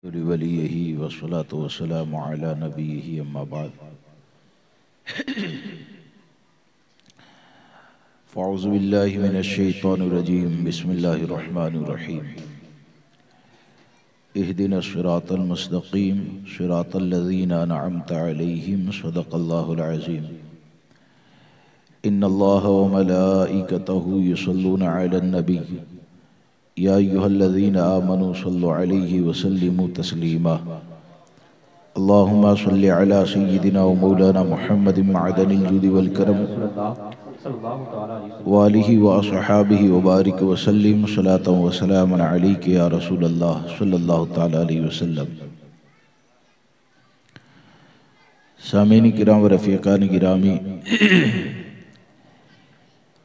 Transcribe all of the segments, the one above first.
वलियही वस्सलातु वस्सलामु अला नबिय्यिही अम्मा बाद फ़अऊज़ु बिल्लाहि मिनश शैतानिर रजीम बिस्मिल्लाहिर रहमानिर रहीम इहदिनस सिरातल मुस्तक़ीम सिरातल लज़ीना अनअमता अलैहिम सदक़ल्लाहुल अज़ीम इन्नल्लाह व मलाइकतहु युसल्लूना अलन नबी या अय्युहल्लज़ीना आमनू सल्लु अलैहि वसल्लिमू तस्लीमा अल्लाहुम्मा सल्लि अला सय्यिदिना व मौलाना मुहम्मदिन मअदनिल जुदी वल करम व आलिहि व अस्हाबिहि व बारिक व सल्लिम सलातन व सलामन अलैका या रसूलल्लाह सल्लल्लाहु तआला अलैहि वसल्लम। सामीन किराम व रफ़ीक़ान गिरामी,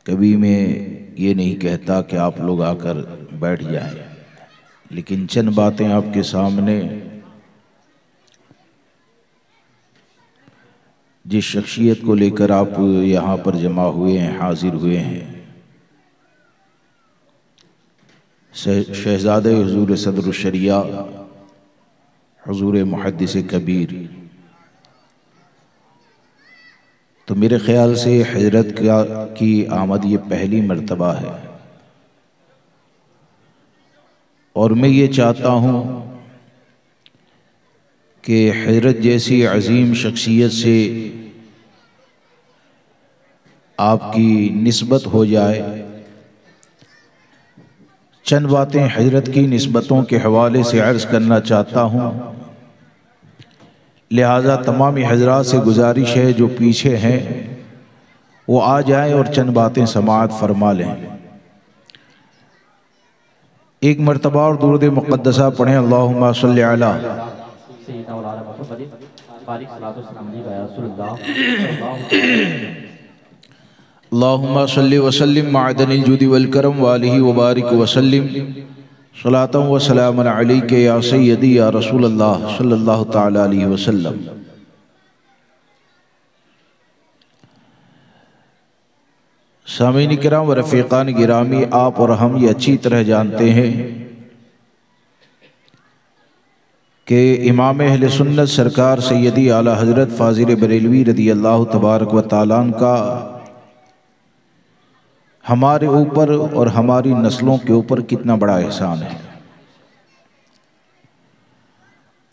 कभी मैं ये नहीं कहता कि आप लोग आकर बैठ जाएं, लेकिन चंद बातें आपके सामने जिस शख्सियत को लेकर आप यहाँ पर जमा हुए हैं, हाजिर हुए हैं, शहज़ादे हुज़ूर सदरुल शरिया हुज़ूर मुहद्दिस कबीर, तो मेरे ख़्याल से हज़रत की आमद ये पहली मर्तबा है और मैं ये चाहता हूँ कि हज़रत जैसी अज़ीम शख्सियत से आपकी निस्बत हो जाए। चंद बातें हज़रत की निस्बतों के हवाले से अर्ज़ करना चाहता हूँ, लिहाजा तमामी हज़रात से गुजारिश है जो पीछे हैं वो आ जाएं और चंद बातें समाअत फरमा लें। एक मरतबा और दुरूद मुक़द्दसा पढ़ें, अल्लाहुम्मा सल्लि अला अल्लाहुम्मा सल्लि व सल्लिम मअदनिल जुदी वल करम व आलिहि व बारिक व सल्लिम सलातन व सलामन अलैका या सय्यदी या रसूलल्लाह सल्लल्लाहु तआला अलैहि वसल्लम। सामीन किराम व रफ़ीक़ान गिरामी, आप और हम ये अच्छी तरह जानते हैं कि इमाम अहले सुन्नत सरकार सैयदी आला हज़रत फ़ाज़िल बरेलवी रज़ी अल्लाह तबारक व तआला अन्हु का हमारे ऊपर और हमारी नस्लों के ऊपर कितना बड़ा एहसान है।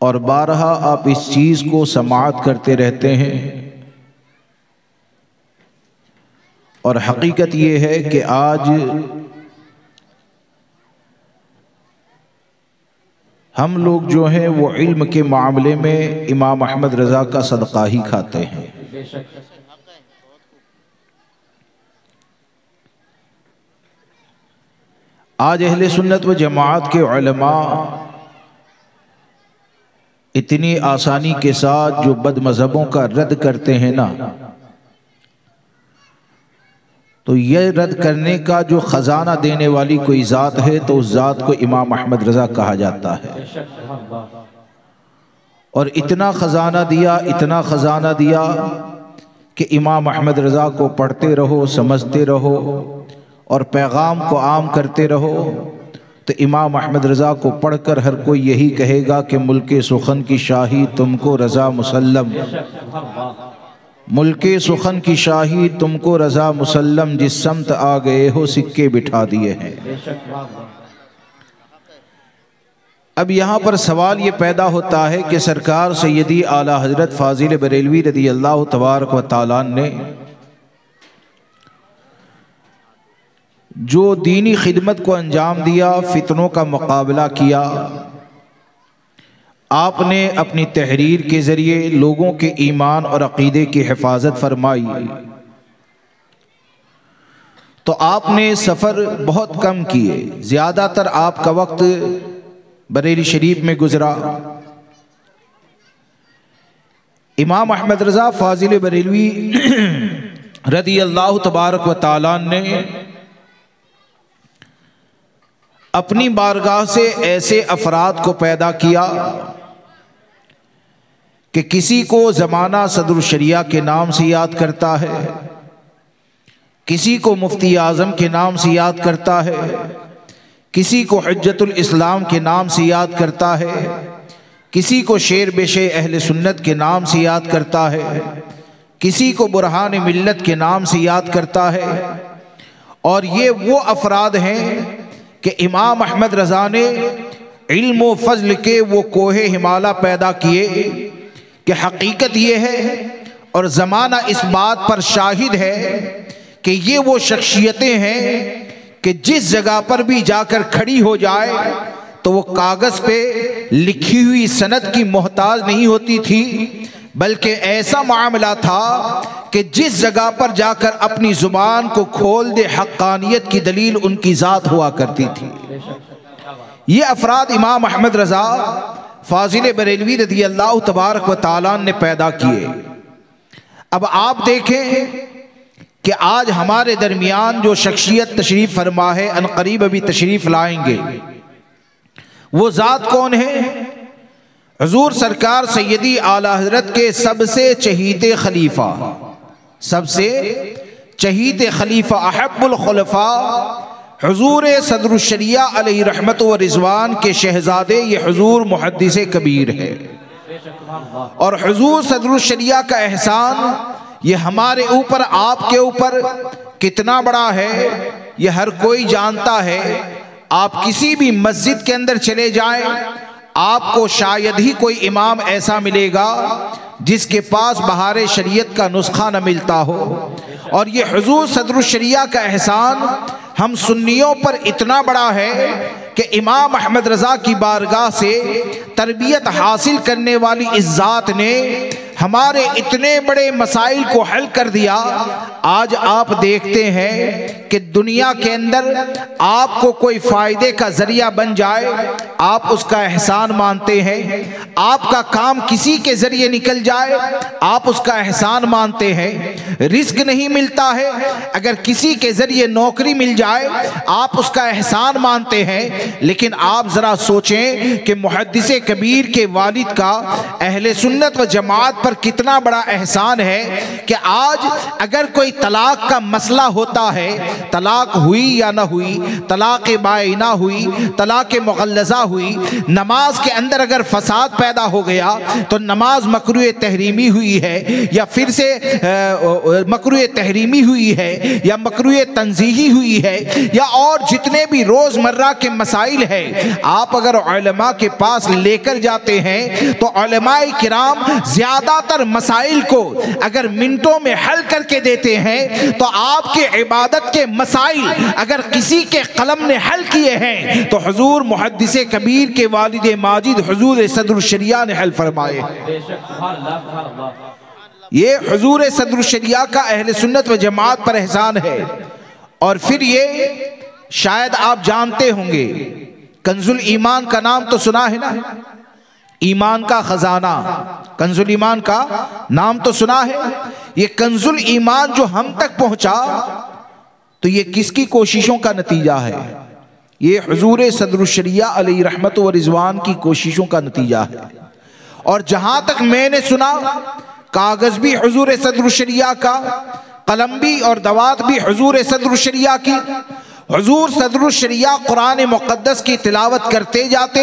और बारहा आप इस चीज़ को समाअत करते रहते हैं और हकीकत ये है कि आज हम लोग जो हैं वो इल्म के मामले में इमाम अहमद रज़ा का सदका ही खाते हैं। आज अहले सुन्नत व जमात के उलमा इतनी आसानी के साथ जो बद मज़हबों का रद्द करते हैं ना, तो यह रद्द करने का जो ख़जाना देने वाली कोई ज़ात है तो उस ज़ात को इमाम अहमद रज़ा कहा जाता है। और इतना ख़जाना दिया, इतना ख़जाना दिया कि इमाम अहमद रज़ा को पढ़ते रहो, समझते रहो और पैगाम को आम करते रहो, तो इमाम अहमद रज़ा को पढ़कर हर कोई यही कहेगा कि मुल्के सुखन की शाही तुमको रज़ा मुसल्लम, मुल्के सुखन की शाही तुमको रज़ा मुसल्लम, जिस समत आ गए हो सिक्के बिठा दिए हैं। अब यहाँ पर सवाल ये पैदा होता है कि सरकार सैयदी आला हज़रत फ़ाज़िल बरेलवी रज़ी अल्लाह तबारक व तआला ने जो दीनी खिदमत को अंजाम दिया, फितनों का मुकाबला किया, आपने अपनी तहरीर के ज़रिए लोगों के ईमान और अक़ीदे की हिफाजत फरमाई, तो आपने सफ़र बहुत कम किए, ज़्यादातर आपका वक्त बरेली शरीफ में गुज़रा। इमाम अहमद रज़ा फ़ाज़िल बरेलवी रज़ी अल्लाह तबारक व तआला ने अपनी बारगाह से ऐसे अफराद को पैदा किया कि किसी को ज़माना सदरुल शरिया के नाम से याद करता है, किसी को मुफ्ती आज़म के नाम से याद करता है, किसी को हुज्जतुल इस्लाम के नाम से याद करता है, किसी को शेर बेशे अहले सुन्नत के नाम से याद करता है, किसी को बुरहान मिल्लत के नाम से याद करता है। और ये वो अफराद हैं कि इमाम अहमद रज़ा ने इल्म व फज़ल के वो कोहे हिमालय पैदा किए कि हकीकत ये है और ज़माना इस बात पर शाहिद है कि ये वो शख्सियतें हैं कि जिस जगह पर भी जाकर खड़ी हो जाए तो वो कागज़ पे लिखी हुई सनद की मोहताज नहीं होती थी, बल्कि ऐसा मामला था कि जिस जगह पर जाकर अपनी ज़ुबान को खोल दे हक़ानियत की दलील उनकी ज़ात हुआ करती थी। ये अफराद इमाम अहमद रज़ा फाजिल बरेलवी रज़ी अल्लाह तबारक व तआला ने पैदा किए। अब आप देखें कि आज हमारे दरमियान जो शख्सियत तशरीफ़ फरमा है, अनकरीब अभी तशरीफ़ लाएंगे, वो ज़ात कौन है? हुज़ूर सरकार सैयदी आला हज़रत के सबसे चहीते खलीफा, सबसे चहीते खलीफा, अहब्बुल खुलफा हुज़ूर सदरुश्शरिया अलैहि रहमत व रिज़वान के शहज़ादे ये हुज़ूर मुहद्दिस कबीर है। और हुज़ूर सदरुश्शरिया का एहसान ये हमारे ऊपर, आपके ऊपर कितना बड़ा है ये हर कोई जानता है। आप किसी भी मस्जिद के अंदर चले जाएं, आपको शायद ही कोई इमाम ऐसा मिलेगा जिसके पास बहार शरीयत का नुस्खा न मिलता हो। और ये हुज़ूर सदरुश्शरिया का एहसान हम सुन्नियों पर इतना बड़ा है कि इमाम अहमद रज़ा की बारगाह से तरबियत हासिल करने वाली इस ज़ात ने हमारे इतने बड़े मसाइल को हल कर दिया। आज आप देखते हैं कि दुनिया के अंदर आपको कोई फ़ायदे का ज़रिया बन जाए, आप उसका एहसान मानते हैं। आपका काम किसी के ज़रिए निकल जाए, आप उसका एहसान मानते हैं। रिस्क नहीं मिलता है, अगर किसी के ज़रिए नौकरी मिल जाए, आप उसका एहसान मानते हैं। लेकिन आप ज़रा सोचें कि मुहद्दिस कबीर के वालिद का अहले सुन्नत व जमात पर कितना बड़ा एहसान है कि आज अगर कोई तलाक का मसला होता है, तलाक हुई या ना हुई, तलाक बाइना हुई, तलाक मुग़ल्लज़ा हुई, नमाज के अंदर अगर फसाद पैदा हो गया तो नमाज मकरूह तहरीमी हुई है या फिर से मकरूह तहरीमी हुई है या मकरूह तंज़ीही हुई है या और जितने भी रोज़मर्रा के मसाइल है, आप अगर उलमा के पास लेकर जाते हैं तो उलमाए किराम ज़्यादातर मसाइल को अगर मिनटों में हल करके देते हैं, तो आपके इबादत के मसाइल अगर किसी के कलम ने हल किए हैं तो हुज़ूर मुहद्दिस कबीर के वालिद माजिद हुज़ूर सदरुश्शरिया ने हल फरमाए। ये हुज़ूर सदरुश्शरिया का अहले सुन्नत व जमात पर एहसान है। और फिर ये शायद आप जानते होंगे, कंजुल ईमान का नाम तो सुना है ना, ईमान का खजाना, कंजुल ईमान का नाम तो सुना है। ये कंजुल ईमान जो हम तक पहुंचा तो ये किसकी कोशिशों का नतीजा है? ये हुज़ूर सदरुश्शरिया अलैहि रहमत व रिज़वान की कोशिशों का नतीजा है। और जहां तक मैंने सुना, कागज भी हुज़ूर सदरुश्शरिया का, कलम भी और दवात भी हुज़ूर सदरुश्शरिया की। हुज़ूर सदरुश्शरिया कुरान मुक़द्दस की तिलावत करते जाते,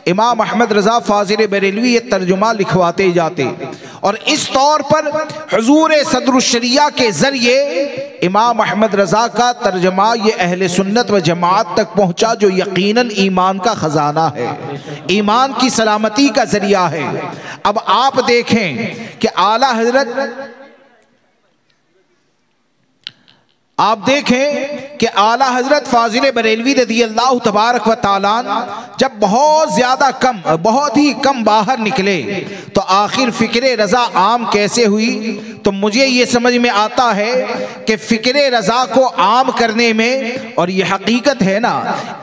इमाम अहमद रज़ा फाजिल बरेलवी ये तर्जुमा लिखवाते जाते। और इस तौर पर हुज़ूर सदरुश्शरिया के ज़रिए इमाम अहमद रज़ा का तर्जुमा ये अहले सुन्नत व जमात तक पहुँचा, जो यकीनन ईमान का ख़जाना है, ईमान की सलामती का ज़रिया है। अब आप देखें कि आला हज़रत, आप देखें कि आला हज़रत फाजिल बरेलवी रज़ी अल्लाह तबारक व तआला जब बहुत ज़्यादा कम, बहुत ही कम बाहर निकले तो आखिर फ़िक्र रज़ा आम कैसे हुई? तो मुझे ये समझ में आता है कि फ़िक्र रज़ा को आम करने में, और ये हकीकत है ना,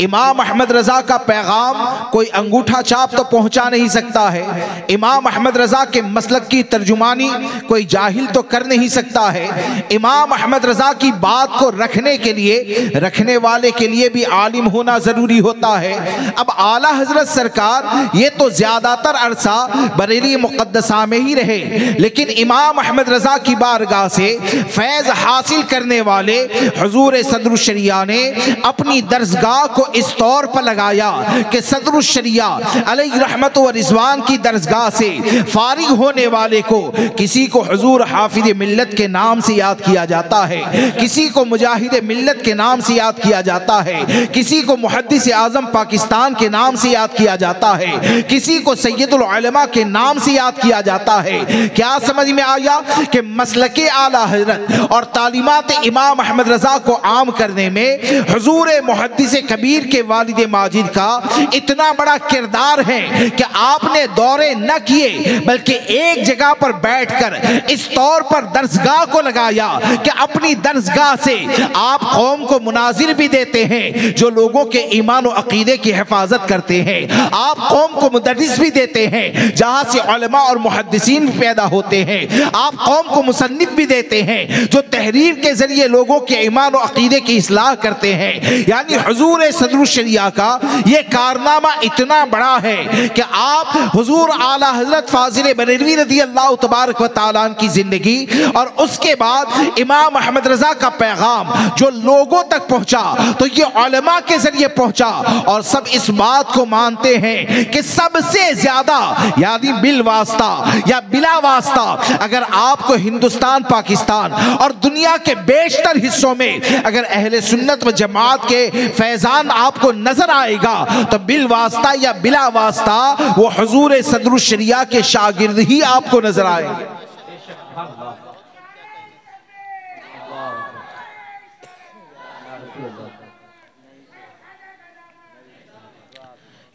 इमाम अहमद रज़ा का पैगाम कोई अंगूठा छाप तो पहुँचा नहीं सकता है। इमाम अहमद रज़ा के मसलक की तर्जुमानी कोई जाहिल तो कर नहीं सकता है। इमाम अहमद रज़ा की बात को रखने के लिए, रखने वाले के लिए भी आलिम होना जरूरी होता है। अब आला हजरत सरकार ये तो ज्यादातर अरसा बरेली मुक़द्दसा में ही रहे, लेकिन इमाम अहमद रज़ा रज़ा की बारगाह से फैज़ हासिल करने वाले हुज़ूर सदरुश्शरिया ने अपनी दरसगाह को इस तौर पर लगाया कि सदरुश्शरिया अलैहि रहमत व रिज़वान की दरसगाह से फारिग होने वाले को किसी को हुज़ूर हाफिज़ मिल्लत के नाम से याद किया जाता है, किसी को मुजाहिद मिल्लत के नाम से याद किया जाता है, किसी को मुहद्दिस आज़म पाकिस्तान के नाम से याद किया जाता है, किसी को सैयदुल उलमा के नाम से याद किया जाता है। क्या समझ में आया कि मसलके आला हज़रत और तालीमात इमाम अहमद रज़ा को आम करने में हुज़ूर मुहद्दिस कबीर के वालिद माजिद का इतना बड़ा किरदार है कि आपने दौरे न किए बल्कि एक जगह पर बैठकर इस तौर पर दरसगाह को लगाया कि अपनी दरसगाह से आप कौम को मुनाजिर भी देते हैं जो लोगों के ईमान और अकीदे की हिफाजत करते हैं, आप कौम को मुदर्रिस भी देते हैं जहां से उलमा और मुहद्दिसीन भी पैदा होते हैं, आप कौम को मुसन्निफ भी देते हैं जो तहरीर के जरिए लोगों के ईमान और अकीदे की इस्लाह करते हैं। यानी हुज़ूर सदरुश्शरिया का ये कारनामा इतना बड़ा है कि आप हुज़ूर आला हज़रत फाज़िल बरेलवी रज़ियल्लाहु तबारक व तआला की जिंदगी और उसके बाद इमाम अहमद रज़ा का पैगाम जो लोगों तक पहुंचा तो ये उलमा के जरिए पहुंचा और सब इस बात को मानते हैं कि सबसे ज्यादा यानी बिल वास्ता या बिला वास्ता अगर आपको हिंदुस्तान पाकिस्तान और दुनिया के बेशतर हिस्सों में अगर अहले सुन्नत व जमात के फैजान आपको नजर आएगा तो बिल वास्ता या बिला वास्ता वो हुज़ूर सदरुश्शरिया के शागिर्द ही आपको नजर आएंगे।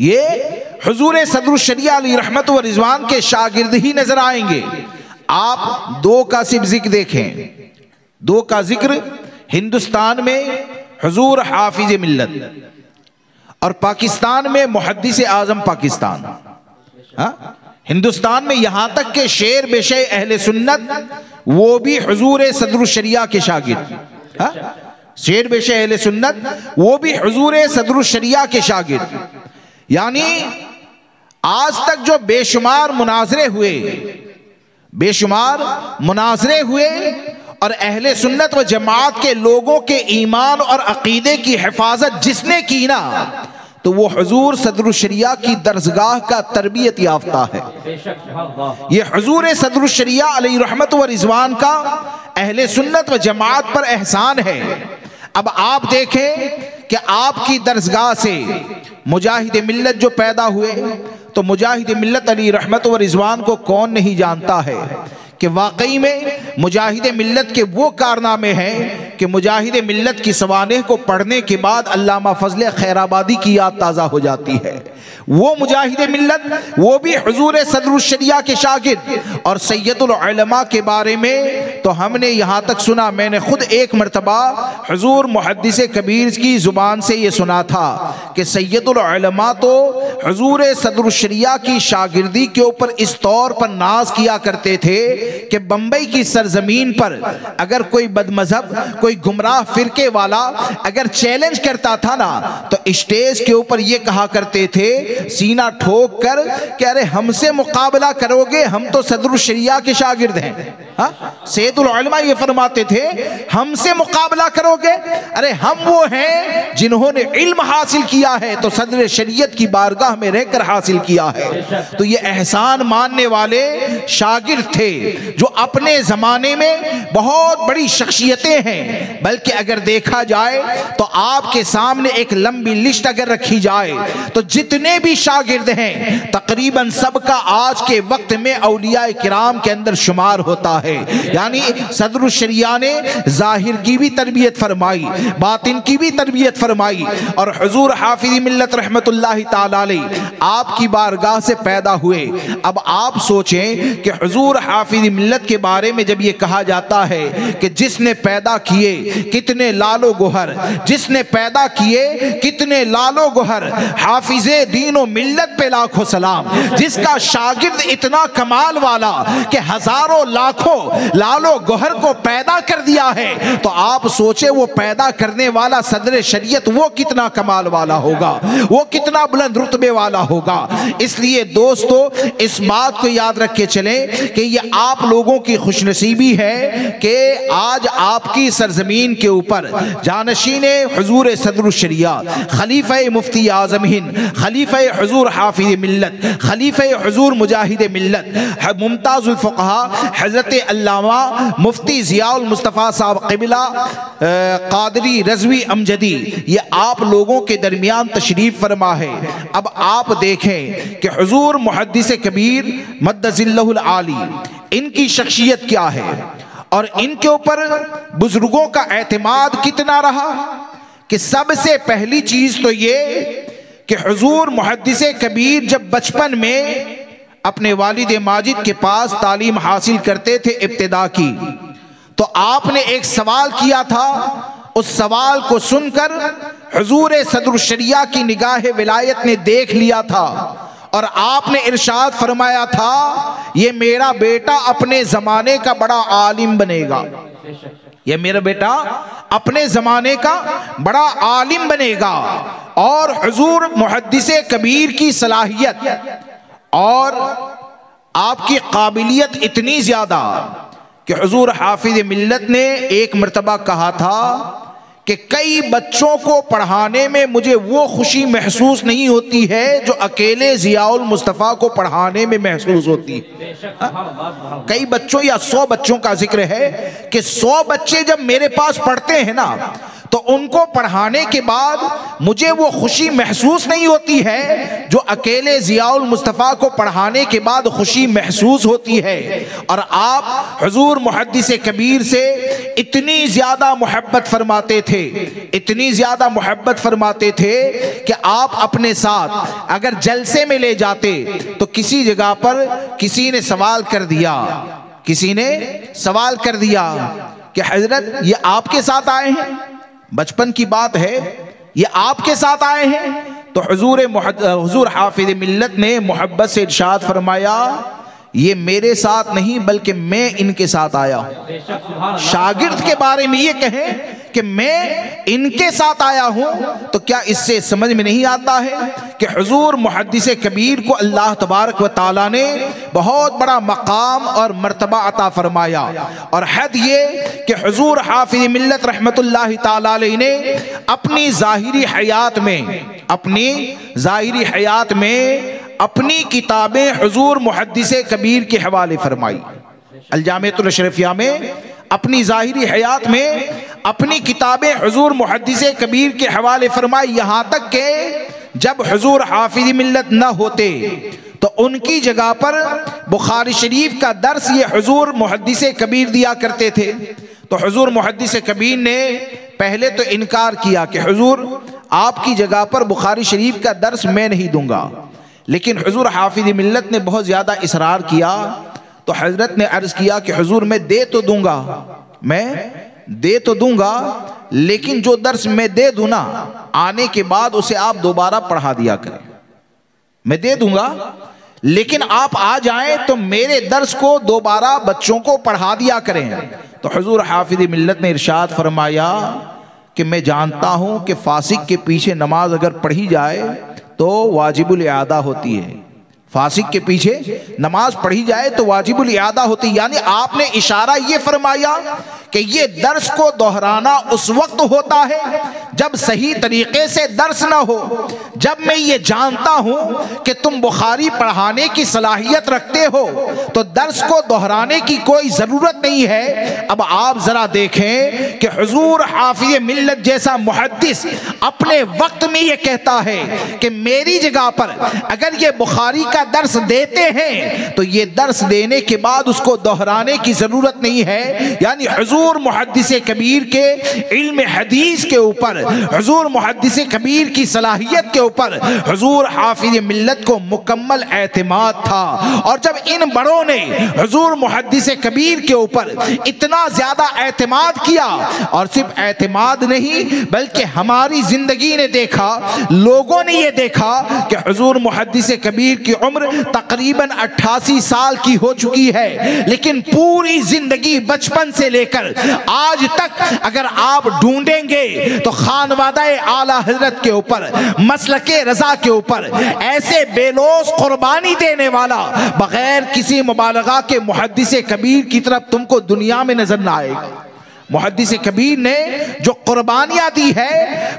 ये हुज़ूर सदरुश्शरिया अलैहि रहमत व रिज़वान के शागिर्द ही नजर आएंगे। आप दो का सिर्फ जिक्र देखें, दो का जिक्र हिंदुस्तान में हुज़ूर हाफिज़ मिल्लत और पाकिस्तान में मुहद्दिस आज़म पाकिस्तान। हाँ? हिंदुस्तान में यहां तक के शेर बेशे अहले सुन्नत वो भी हुज़ूर सदरुश्शरिया के शागिर्द। हाँ? शेर बेशे अहले सुन्नत वो भी हुज़ूर सदरुश्शरिया के शागिर्द। यानी आज तक जो बेशुमार मुनाजरे हुए और अहले सुन्नत व जमात के लोगों के ईमान और अकीदे की हिफाजत जिसने की ना तो वो हुज़ूर सदरुश्शरिया की दरसगाह का तरबियत याफ्ता है। ये हुज़ूर सदरुश्शरिया अलैहि रहमत व रिज़वान का अहले सुन्नत व जमात पर एहसान है। अब आप देखें कि आपकी दरसगाह से मुजाहिद मिल्लत जो पैदा हुए तो मुजाहिद मिल्लत अलैहि रहमत व रिज़वान को कौन नहीं जानता है कि वाकई में मुजाहिद मिल्लत के वो कारनामे हैं कि मुजाहिद मिल्लत की सवानेह को पढ़ने के बाद अल्लामा फजल खैराबादी की याद ताज़ा हो जाती है। वो मुजाहिद मिल्लत वो भी हुज़ूर सदरुश्शरिया के शागिर्द और सैयदुल उलमा के बारे में तो हमने यहाँ तक सुना, मैंने खुद एक मरतबा हुज़ूर मुहद्दिस कबीर की ज़ुबान से ये सुना था कि सैयदुल उलमा तो हुज़ूर सदरुश्शरिया की शागिर्दी के ऊपर इस तौर पर नाज किया करते थे कि बंबई की सरजमीन पर अगर कोई बदमज़हब कोई गुमराह फिरके वाला अगर चैलेंज करता था ना तो स्टेज के ऊपर ये कहा करते थे सीना ठोक कर कि अरे हमसे मुकाबला करोगे, हम तो सदरुश्शरिया के शागिर्द हैं। हाँ? सैयदुल उलमा ये फरमाते थे हमसे मुकाबला करोगे, अरे हम वो हैं जिन्होंने इल्म हासिल किया है तो सदर शरीयत की बारगाह में रहकर हासिल किया है। तो ये एहसान मानने वाले शागिर्द थे जो अपने जमाने में बहुत बड़ी शख्सियतें हैं। बल्कि अगर देखा जाए तो आपके सामने एक लंबी लिस्ट अगर रखी जाए तो जितने भी शागिर्द हैं तकरीबन सबका आज के वक्त में औलिया किराम के अंदर शुमार होता है। यानी सदरुश्शरिया ने जाहिर की भी तरबियत फरमाई, बातिन की भी तरबियत फरमाई और हुज़ूर हाफिज़ मिल्लत रहमतुल्लाहि ताला अलैहि आपकी बारगाह से पैदा हुए। अब आप सोचें कि हुज़ूर हाफिज़ मिल्लत के बारे में जब ये कहा जाता है कि जिसने पैदा किए कितने लालो गोहर, जिसने पैदा किए कितने लालो गोहर, हाफिज़े दीनो मिल्लत पे लाखों सलाम, जिसका शागिर्द इतना कमाल वाला कि हजारों लाखों लालो गोहर को पैदा कर दिया है, तो आप सोचे वो पैदा करने वाला सदर शरीयत वो कितना कमाल वाला होगा, वो कितना बुलंद रुतबे वाला होगा। इसलिए दोस्तों इस बात को याद रख के चलें कि ये आप आप लोगों की खुशनसीबी है कि आज आपकी सरजमीन के ऊपर जानशीने हुजूर सदरुल शरियत, खलीफा मुफ्ती आज़म हिंद, खलीफा हुजूर हाफिज़ मिल्लत, खलीफा हुजूर मुजाहिद मिल्लत, मुमताज़ुल फ़ुक़हा हज़रत अल्लामा मुफ्ती ज़ियाउल मुस्तफ़ा साहब क़िबला क़ादरी रज़वी अमजदी, ये आप लोगों के दरमियान तशरीफ़ फरमा है। अब आप देखें कि हुजूर मुहद्दिस कबीर मद्दज़िल्लहुल आली, इनकी शख्सियत क्या है और इनके ऊपर बुजुर्गों का एतमाद कितना रहा। कि सबसे पहली चीज़ तो ये कि हुजूर मुहद्दिस कबीर जब बचपन में अपने वालिद माजिद के पास तालीम हासिल करते थे इब्तिदा की, तो आपने एक सवाल किया था। उस सवाल को सुनकर हुजूर सदरुल शरिया की निगाह विलायत ने देख लिया था और आपने इरशाद फरमाया था, ये मेरा बेटा अपने ज़माने का बड़ा आलिम बनेगा, ये मेरा बेटा अपने ज़माने का बड़ा आलिम बनेगा। और हुजूर मुहद्दिस कबीर की सलाहियत और आपकी काबिलियत इतनी ज़्यादा कि हुजूर हाफिज़ मिल्लत ने एक मरतबा कहा था कि कई बच्चों को पढ़ाने में मुझे वो खुशी महसूस नहीं होती है जो अकेले ज़ियाउल मुस्तफ़ा को पढ़ाने में महसूस होती है। कई बच्चों या 100 बच्चों का जिक्र है कि 100 बच्चे जब मेरे पास पढ़ते हैं ना, तो उनको पढ़ाने के बाद मुझे वो खुशी महसूस नहीं होती है जो अकेले ज़ियाउल मुस्तफ़ा को पढ़ाने के बाद खुशी महसूस होती है। और आप हुजूर मुहद्दिस कबीर से इतनी ज़्यादा मोहब्बत फरमाते थे, इतनी ज़्यादा मोहब्बत फरमाते थे कि आप अपने साथ अगर जलसे में ले जाते तो किसी जगह पर किसी ने सवाल कर दिया, किसी ने सवाल कर दिया कि हजरत ये आपके साथ आए हैं, बचपन की बात है, ये आपके साथ आए हैं। तो हुजूर हाफिज़ मिल्लत ने मोहब्बत से इरशाद फरमाया, ये मेरे साथ नहीं बल्कि मैं इनके साथ आया हूं। शागिर्द के बारे में ये कहें कि मैं इनके साथ आया हूं, तो क्या इससे समझ में नहीं आता है कि हुजूर मुहद्दिस कबीर को अल्लाह तबारक व तआला ने बहुत बड़ा मकाम और मर्तबा अता फरमाया। और हद ये कि हुजूर हाफिज़ मिल्लत रहमतुल्लाहि तआला अलैहि ने अपनी ज़ाहिरी हयात में अपनी किताबें हुजूर मुहद्दिस कबीर के हवाले फरमाई। अल-जामिअतुल अशरफिया में अपनी ज़ाहिरी हयात में अपनी किताबें हुजूर मुहद्दिस कबीर के हवाले फरमाई। यहाँ तक कि जब हुजूर हाफिज़ मिल्लत न होते तो उनकी जगह पर बुखारी शरीफ का दर्स ये हुजूर मुहद्दिस कबीर दिया करते थे। तो हुजूर मुहद्दिस कबीर ने पहले तो इनकार किया कि हुजूर आपकी जगह पर बुखारी शरीफ का दर्स मैं नहीं दूंगा, लेकिन हुजूर हाफिज़ मिल्लत ने बहुत ज़्यादा इसरार किया। तो हज़रत ने अर्ज़ किया कि हुजूर मैं दे तो दूंगा, लेकिन जो दर्स मैं दे दूँ ना, आने के बाद उसे आप दोबारा पढ़ा दिया करें। मैं दे दूंगा, लेकिन आप आ जाएं तो मेरे दर्स को दोबारा बच्चों को पढ़ा दिया करें। तो हुजूर हाफिज़ मिल्लत ने इरशाद फरमाया कि मैं जानता हूँ कि फासिक के पीछे नमाज अगर पढ़ी जाए तो वाजिबुल इआदा होती है, फासिक के पीछे नमाज पढ़ी जाए तो वाजिबुल इआदा होती है। यानी आपने इशारा ये फरमाया कि ये दर्स को दोहराना उस वक्त होता है जब सही तरीके से दर्स ना हो। जब मैं ये जानता हूं कि तुम बुखारी पढ़ाने की सलाहियत रखते हो तो दर्स को दोहराने की कोई ज़रूरत नहीं है। अब आप ज़रा देखें कि हुजूर हाफिज़ मिल्लत जैसा मुहद्दिस अपने वक्त में ये कहता है कि मेरी जगह पर अगर ये बुखारी का दर्स देते हैं तो ये दर्स देने के बाद उसको दोहराने की ज़रूरत नहीं है। यानी हुजूर मुहद्दिस कबीर के इल्म हदीस के ऊपर, हुजूर मुहद्दिस कबीर की सलाहियत के ऊपर हुजूर हाफिज़ मिल्लत को मुकम्मल एतमाद था। और जब इन बड़ों ने हुजूर मुहद्दिस कबीर के ऊपर इतना ज़्यादा एतमाद किया, और सिर्फ एतमाद नहीं बल्कि हमारी ज़िंदगी ने देखा, लोगों ने ये देखा कि हुजूर मुहद्दिस कबीर की उम्र तकरीबन 88 साल की हो चुकी है, लेकिन पूरी ज़िंदगी बचपन से लेकर आज तक अगर आप ढूंढेंगे तो खानवादा आला हजरत के ऊपर, मसलके रजा के ऊपर ऐसे बेलोस कुर्बानी देने वाला बगैर किसी मुबालगा के मुहद्दिस कबीर की तरफ तुमको दुनिया में नजर ना आएगा। मुहद्दिस कबीर ने जो कुर्बानियां दी है,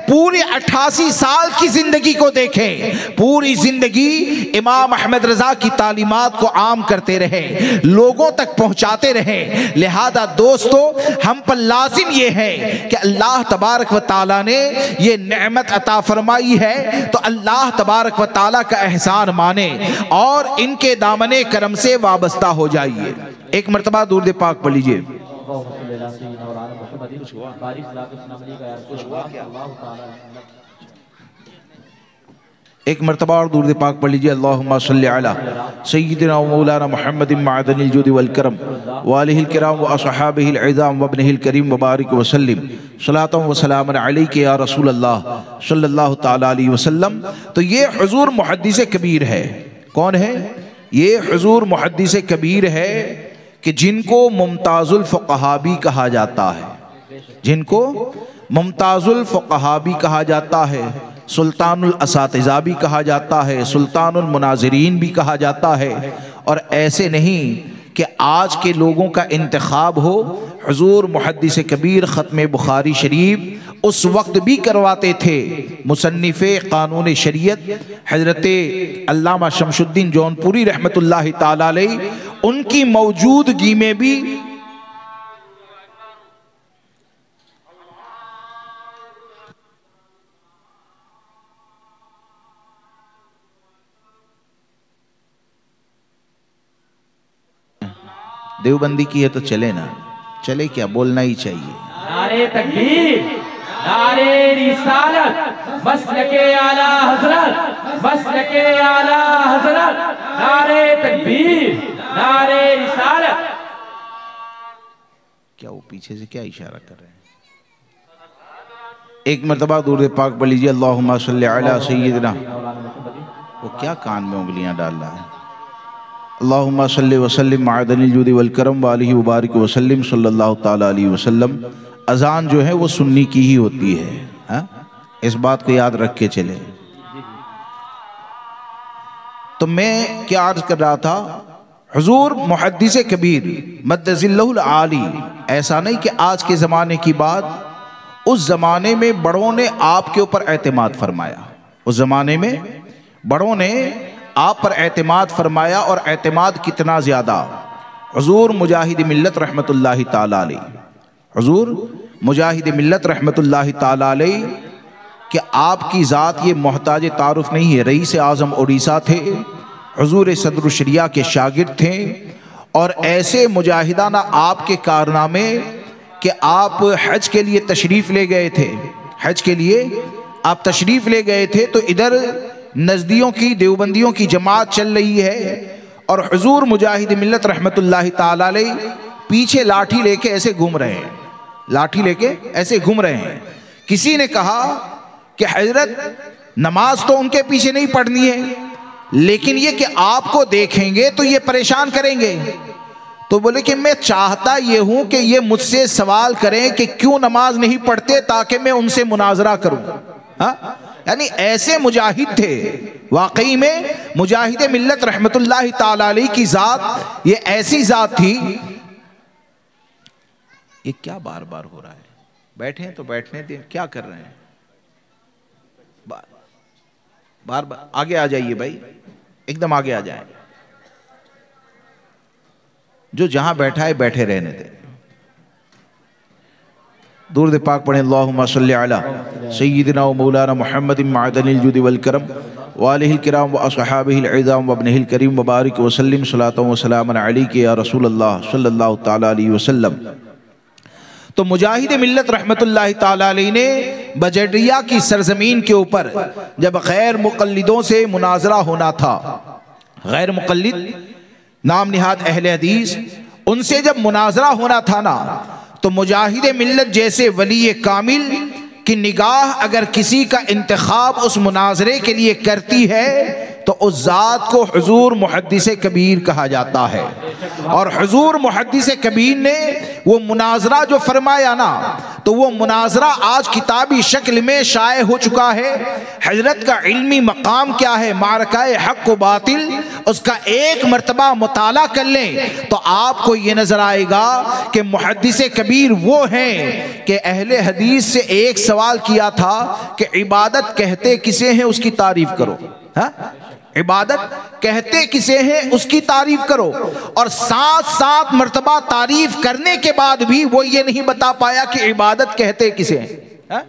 पूरी 88 साल की जिंदगी को देखें, पूरी जिंदगी इमाम अहमद रजा की तालीमात को आम करते रहे, लोगों तक पहुंचाते रहे। लिहाजा दोस्तों, हम पर लाजिम ये है कि अल्लाह तबारक व ताला ने ये नेमत अता फरमाई है तो अल्लाह तबारक व ताला का एहसान माने और इनके दामने करम से वाबस्ता हो जाइए। एक मरतबा दुरूद पाक पढ़ लीजिए। एक मरतबा और दुरूद पाक पढ़ लीजिए। अल्लाहुम्मा सल्ली अला सय्यिदिना व मौलाना मुहम्मदिन मअदनिल जुद वल करम व आलिहिल किराम व असहाबिहिल इज़ाम व इब्निहिल करीम व बारिक व सल्लिम सलातन व सलामन अलैका या रसूल अल्लाह सल्लल्लाहु तआला अलैहि वसल्लम। तो ये हुजूर मुहद्दिस कबीर है। कौन है ये? हुजूर मुहद्दिस कबीर है कि जिनको मुमताजुल फुक़हा भी कहा जाता है, जिनको मुमताजुल फुक़हा भी कहा जाता है, सुल्तानुल असातिज़ा भी कहा जाता है, सुल्तानुल मुनाज़िरीन भी कहा जाता है। और ऐसे नहीं कि आज के लोगों का इंतखाब हो, हुजूर मुहद्दिस कबीर ख़त्म बुखारी शरीफ उस वक्त भी करवाते थे। मुसन्निफ़े क़ानून शरीयत हज़रत अल्लामा शमशुद्दीन जौनपुरी रहमतुल्लाहि ताला अलैह, उनकी मौजूदगी में भी देवबंदी की है तो चले ना, चले क्या, बोलना ही चाहिए। नारे तकबीर, नारे रिसालत, मसलके आला हजरत, मसलके आला हजरत, नारे तकबीर, नारे रिसालत। क्या वो पीछे से क्या इशारा कर रहे हैं? एक मरतबा दुरूद पाक पढ़ लीजिए। अल्लाहुम्मा सल्ली अला सय्यिदिना, वो क्या कान में उंगलियां डाल रहा है? अल्लाहुम्मा सल्ली वसल्लिम मअदनिल जुद वल करम व आलिहि व बारिक व सल्लिम सल्लल्लाहु तआला अलैहि वसल्लम। अजान जो है वो सुन्नी की ही होती है, हा? इस बात को याद रख के चले। तो मैं क्या अर्ज कर रहा था, हुजूर मुहद्दिस कबीर मद्दजिल्लहुल आली, ऐसा नहीं कि आज के ज़माने की बात, उस ज़माने में बड़ों ने आपके ऊपर एतमाद फरमाया, उस ज़माने में बड़ों ने आप पर एतमाद फरमाया। और एतमाद कितना ज़्यादा, हुजूर मुजाहिद मिल्लत रहमतुल्लाहि ताला अलैह, हुजूर मुजाहिद मिल्लत रहमतुल्लाहि ताला अलैह कि आपकी ज़ात ये मोहताज तारुफ नहीं है। रईस आज़म उड़ीसा थे, हुजूर सदरुल शरिया के शागिर्द थे। और ऐसे मुजाहिदाना आपके कारनामे कि आप हज के लिए तशरीफ़ ले गए थे, हज के लिए आप तशरीफ़ ले गए थे, तो इधर नज़दियों की देवबंदियों की जमात चल रही है और हुजूर मुजाहिद मिल्लत रहमतुल्लाहि ताला अलैह पीछे लाठी लेके ऐसे घूम रहे हैं, लाठी लेके ऐसे घूम रहे हैं। किसी ने कहा कि हजरत नमाज तो उनके पीछे नहीं पढ़नी है, लेकिन ये कि आपको देखेंगे तो ये परेशान करेंगे। तो बोले कि मैं चाहता ये हूं कि ये मुझसे सवाल करें कि क्यों नमाज नहीं पढ़ते, ताकि मैं उनसे मुनाजरा करूं। हाँ, यानी ऐसे मुजाहिद थे। वाकई में मुजाहिद मिल्लत रहमतुल्लाहि ताला अलैह की जात ये ऐसी जात थी। ये क्या बार बार हो रहा है? बैठे हैं तो बैठने दें, क्या कर रहे हैं? बार बार आगे आ जाइए भाई, एकदम आगे आ जाए। जो जहां बैठा है बैठे रहने दे। दुरूद पाक पढ़ें। अल्लाहुम्मा सल्ली अला सय्यिदिना व मौलाना मुहम्मदिन मअदनिल जुद वल करम व आलिहिल किराम व असहाबिहिल इज़ाम व इब्निहिल करीम व बारिक व सल्लिम सलातन व सलामन अलैका या रसूल अल्लाह सल्लल्लाहु तआला अलैहि वसल्लम। तो मुजाहिद मिल्लत रहमतुल्लाहि ताला अलैह ने बजरिया की सरजमीन के ऊपर जब गैर मुक़ल्लिदों से मुनाजरा होना था, गैर मुक़ल्लिद नाम निहाद अहले हदीस, उनसे जब मुनाजरा होना था ना, तो मुजाहिद मिल्लत जैसे वली कामिल की निगाह अगर किसी का इंतखाब उस मुनाजरे के लिए करती है तो उस ज़ात को हुजूर मुहद्दिस कबीर कहा जाता है। और हुजूर मुहद्दिस कबीर ने वो मुनाजरा जो फरमाया ना, तो वो मुनाजरा आज किताबी शक्ल में शाये हो चुका है। हजरत का इल्मी मकाम क्या है, मारकाए हक व बातिल, उसका एक मरतबा मुताला कर लें तो आपको ये नजर आएगा कि मुहद्दिस कबीर वो हैं कि अहले हदीस से एक सवाल किया था कि इबादत कहते किसे हैं उसकी तारीफ करो। हाँ, इबादत कहते किसे हैं उसकी तारीफ करो। और 7 मरतबा तारीफ करने के बाद भी वो ये नहीं बता पाया कि इबादत कहते किसे हैं।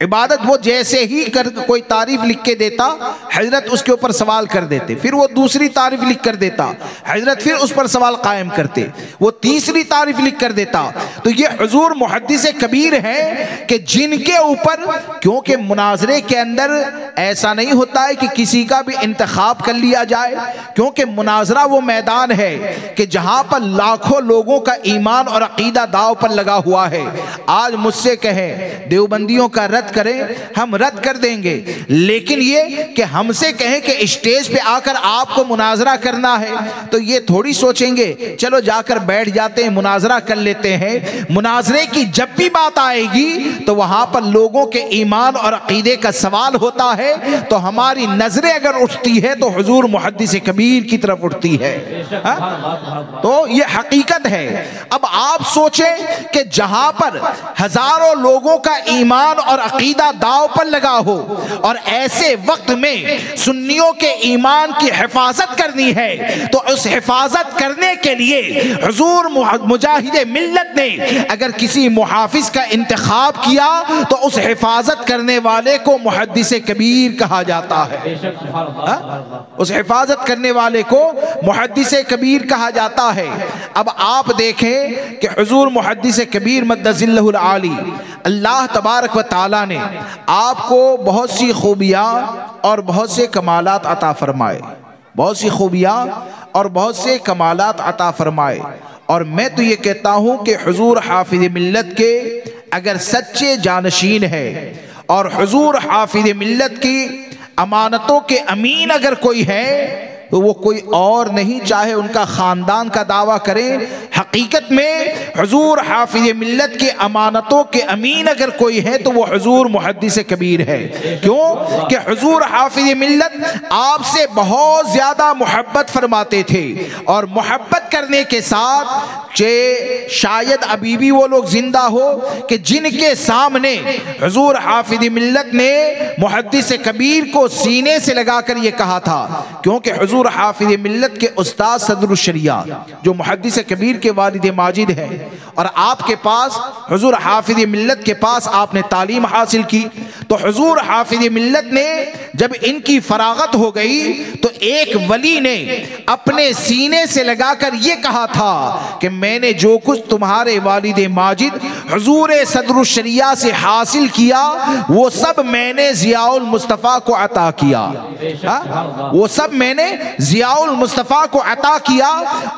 इबादत वो जैसे ही कर कोई तारीफ लिख के देता, हजरत उसके ऊपर सवाल कर देते, फिर वो दूसरी तारीफ लिख कर देता, हजरत फिर उस पर सवाल कायम करते, वो तीसरी तारीफ लिख कर देता। तो ये हुजूर मुहद्दिस कबीर हैं कि जिनके ऊपर, क्योंकि मुनाजरे के अंदर ऐसा नहीं होता है कि किसी का भी इंतखाब कर लिया जाए, क्योंकि मुनाजरा वो मैदान है कि जहां पर लाखों लोगों का ईमान और अकीदा दाव पर लगा हुआ है। आज मुझसे कहें देवबंदियों का रद्द करें, हम रद्द कर देंगे, लेकिन ये कि हमसे कहें कि स्टेज पे आकर आपको मुनाजरा करना है, तो ये थोड़ी सोचेंगे चलो जाकर बैठ जाते हैं मुनाजरा कर लेते हैं। मुनाजरे की जब भी बात आएगी तो वहां पर लोगों के ईमान और अकीदे का सवाल होता है, तो हमारी नजरें अगर उठती है तो हुजूर मुहद्दिस कबीर की तरफ उठती है। तो ये हकीकत है। अब आप सोचें कि जहां पर हजारों लोगों का ईमान और अकीदा दाव पर लगा हो, और ऐसे वक्त में सुन्नियों के ईमान की हिफाजत करनी है, तो उस हिफाजत करने के लिए हुजूर मुजाहिद मिल्लत ने अगर किसी मुहाफिज का इंतखाब किया तो उस हिफाजत करने वाले को मुहद्दिस कबीर कहा जाता है। उस हिफाजत करने वाले को मुहद्दिस कबीर कहा जाता है। अब आप देखें कि हुजूर मुहद्दिस कबीर मद्दजिल्लहुल आली, अल्लाह तबारक व तआला ने आपको बहुत सी खूबियाँ और बहुत से कमालात अता फरमाए, बहुत सी खूबियाँ और बहुत से कमालात अता फरमाए। और मैं तो ये कहता हूँ कि हुजूर हाफिज मिल्लत के अगर सच्चे जानशीन है और हुजूर हाफिज मिल्लत की अमानतों के अमीन अगर कोई है तो वो कोई और नहीं, चाहे उनका ख़ानदान का दावा करें। हकीकत में हुजूर हाफिज मिल्लत के अमानतों के अमीन अगर कोई है तो वो हुजूर मुहद्दिस कबीर है। क्यों कि हुजूर हाफिज मिल्लत आपसे बहुत ज़्यादा मोहब्बत फरमाते थे, और मोहब्बत करने के साथ शायद अभी भी वो लोग जिंदा हो कि जिनके सामने हुजूर हाफिज मिल्लत ने मुहद्दिस कबीर को सीने से लगाकर ये कहा था। क्योंकि हुजूर हाफिज मिल्लत के उस्ताद सदरुल शरिया जो मुहद्दिस कबीर के वालिद माजिद हैं, और आपके पास हुजूर हाफिज मिल्लत के पास आपने तालीम हासिल की, तो हुजूर हाफिज मिल्लत ने जब इनकी फरागत हो गई तो एक वली ने अपने सीने से लगाकर ये कहा था कि मैंने जो कुछ तुम्हारे वालिद माजिद हुजूर सदरुल शरिया से हासिल किया वो सब मैंने जियाउल मुस्तफ़ा को अता किया। वो सब मैंने जियाउल मुस्तफ़ा को अता किया।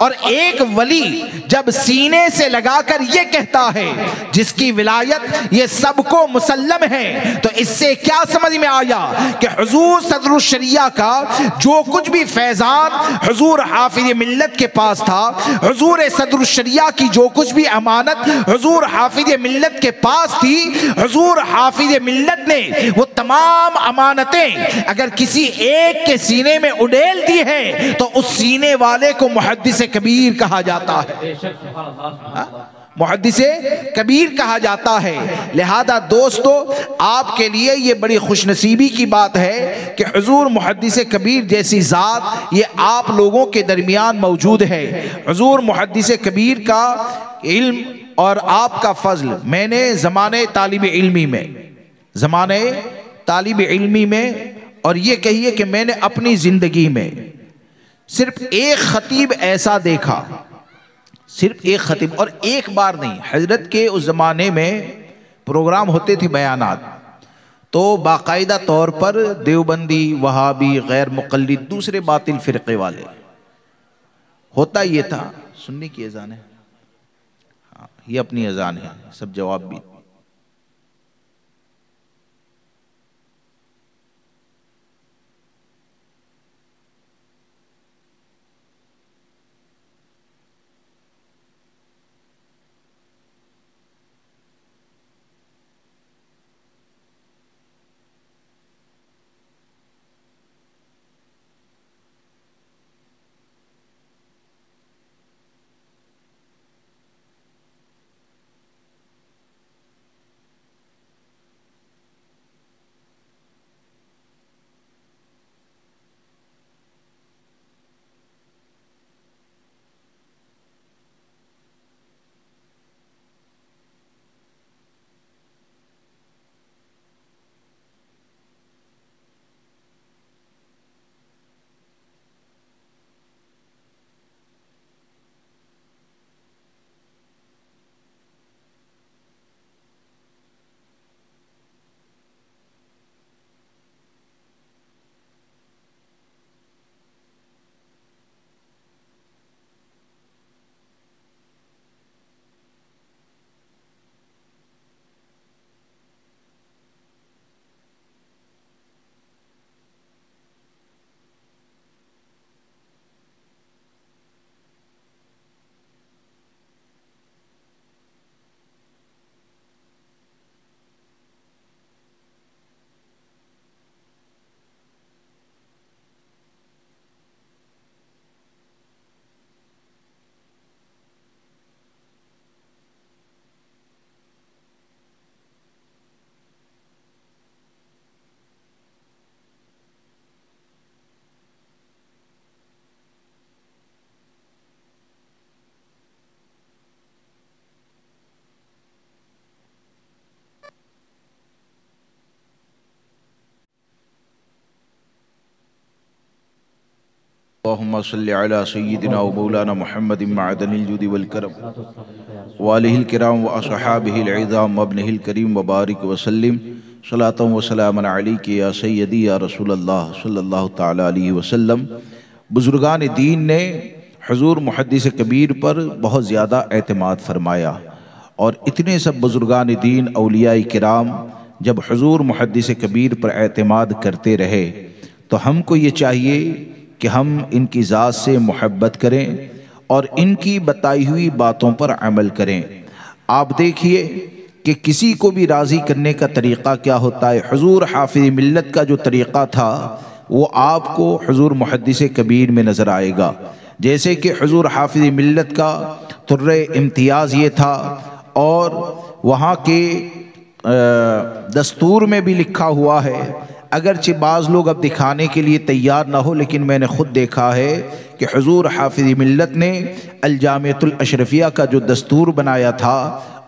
और एक वली जब सीने से लगाकर ये कहता है जिसकी विलायत ये सबको मुसल्लम है, तो इससे क्या समझ में आया कि हुजूर सदरुल शरिया का जो कुछ भी फैजान हुजूर हाफिज मिल्लत के पास था, हुजूर सदरुल शरिया की जो कुछ भी अमानत हुजूर हाफिज मिल्लत के पास थी, हुजूर हाफिज मिल्लत ने वो तमाम अमानतें अगर किसी एक के सीने में उड़ेल दी है तो उस सीने वाले को मुहद्दिस कबीर कहा जाता है। मुहद्दिस कबीर कहा जाता है। लिहाजा दोस्तों, आपके लिए ये बड़ी खुशनसीबी की बात है कि हुजूर मुहद्दिस कबीर जैसी ज़ात ये आप लोगों के दरमियान मौजूद है। हुजूर मुहद्दिस कबीर का इल्म और आपका फजल मैंने ज़माने तालिब इल्मी में और ये कहिए कि मैंने अपनी ज़िंदगी में सिर्फ एक खतीब ऐसा देखा, सिर्फ एक खतीब, और एक बार नहीं। हजरत के उस ज़माने में प्रोग्राम होते थे बयानात, तो बाकायदा तौर पर देवबंदी, वहाबी, गैर मुक़ल्लिद, दूसरे बातिल फ़िरक़े वाले, होता ये था। सुन्नी की अज़ान है, हाँ ये अपनी अज़ान है, सब जवाब भी। अल्लाहुम्मा सल्लि अला सय्यिदिना व मौलाना मुहम्मदिन मअदनिल जुदी वल करम व आलिहिल किराम व असहाबिहिल इज़ाम व इब्निहिल करीम व बारिक व सल्लिम सलातन व सलामन अलैका या सय्यदी या रसूलल्लाह सल्लल्लाहु तआला अलैहि वसल्लम। बुज़ुर्गान दीन ने हुज़ूर मुहद्दिस कबीर पर बहुत ज़्यादा एतमाद फरमाया और इतने सब बुज़ुर्गान दीन औलिया किराम जब हुज़ूर मुहद्दिस कबीर पर एतमाद करते रहे तो हमको ये चाहिए कि हम इनकी ज़ात से मोहब्बत करें और इनकी बताई हुई बातों पर अमल करें। आप देखिए कि किसी को भी राज़ी करने का तरीक़ा क्या होता है। हुज़ूर हाफ़िज़ मिल्लत का जो तरीक़ा था वो आपको हुज़ूर मुहद्दिस कबीर में नज़र आएगा। जैसे कि हुज़ूर हाफ़िज़ मिल्लत का तुर्रे इम्तियाज़ ये था और वहाँ के दस्तूर में भी लिखा हुआ है, अगरचे बाज़ लोग अब दिखाने के लिए तैयार ना हो, लेकिन मैंने ख़ुद देखा है कि हुज़ूर हाफ़िज़ मिल्लत ने अल जामिअतुल अशरफिया का जो दस्तूर बनाया था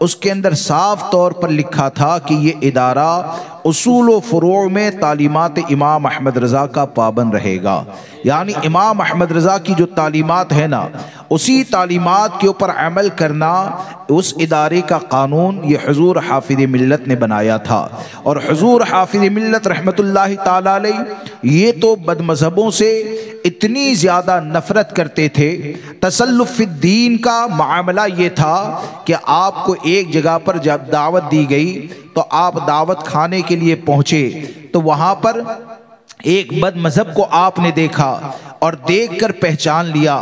उसके अंदर साफ तौर पर लिखा था कि ये इदारा उसूल व फ़ुरू में तालीमात इमाम अहमद रज़ा का पाबंद रहेगा। यानी इमाम अहमद रज़ा की जो तालीमात है ना, उसी तालीमात के ऊपर अमल करना उस इदारे का कानून ये हुज़ूर हाफ़िज़ मिल्लत ने बनाया था। और हुज़ूर हाफ़िज़ मिल्लत रहमतुल्लाहि ताला अलैह ये तो बदमज़हबों से इतनी ज़्यादा नफ़रत करते थे। तसल्लुफ़ फ़िद्दीन का मामला ये था कि आपको एक जगह पर जब दावत दी गई तो आप दावत खाने के लिए पहुँचे तो वहाँ पर एक बदमज़हब को आपने देखा और देखकर पहचान लिया,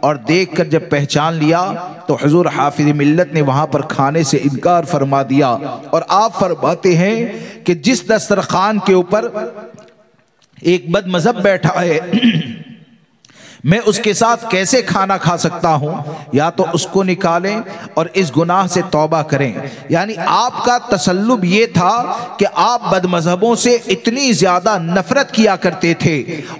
और देखकर जब पहचान लिया तो हुज़ूर हाफ़िज़ मिल्लत ने वहाँ पर खाने से इनकार फरमा दिया। और आप फरमाते हैं कि जिस दस्तरखान के ऊपर एक बदमज़हब बैठा है मैं उसके साथ कैसे खाना खा सकता हूँ, या तो उसको निकालें और इस गुनाह से तौबा करें। यानी आपका तसल्लुब ये था कि आप बदमज़हबों से इतनी ज़्यादा नफ़रत किया करते थे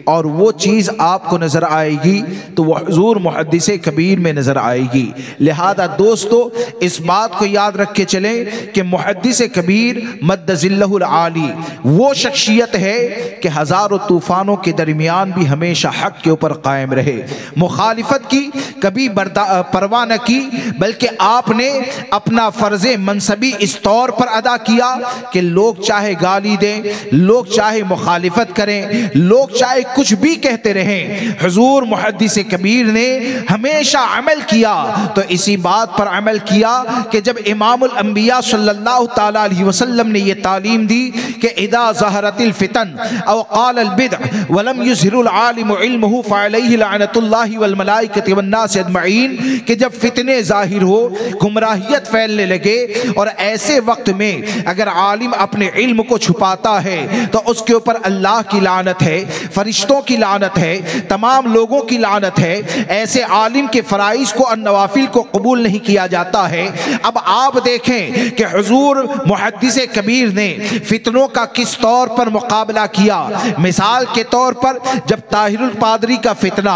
और वो चीज़ आपको नज़र आएगी तो वह हुज़ूर मुहद्दिस कबीर में नज़र आएगी। लिहाजा दोस्तों इस बात को याद रख के चलें कि मुहद्दिस कबीर मद्दज़िल्लहुल आली वो शख्सियत है कि हज़ारों तूफ़ानों के दरमियान भी हमेशा हक़ के ऊपर कायम रहे, मुखालिफत की कभी परवाह न की, बल्कि आपने अपना फर्ज मनसबी इस तौर पर अदा किया कि लोग चाहे गाली दें, लोग चाहे मुखालिफत करें, लोग चाहे कुछ भी कहते रहें, हुज़ूर मुहद्दिस कबीर ने हमेशा अमल किया। तो इसी बात पर अमल किया कि जब इमामुल अंबिया सल्लल्लाहु ताला अलैहि वसल्लम ने यह तालीम दी कि इदा ज़हरतिल फितन औ क़ालल बिदअ वलम युज़हिरुल आलिमु इल्महु फ़अलैहि लअनतुल्लाहि वल मलाइकति वन नास अजमईन, कि जब फितने जाहिर हो, गुमराहियत फैलने लगे और ऐसे वक्त में अगर आलिम अपने इल्म को छुपाता है तो उसके ऊपर अल्लाह की लानत है, फरिश्तों की लानत है, तमाम लोगों की लानत है। ऐसे आलिम के फराइज़ को और नवाफिल को कबूल नहीं किया जाता है। अब आप देखें कि हुज़ूर मुहद्दिस कबीर ने फितनों का किस तौर पर मुकाबला किया। मिसाल के तौर पर जब ताहिरुल पादरी का फितना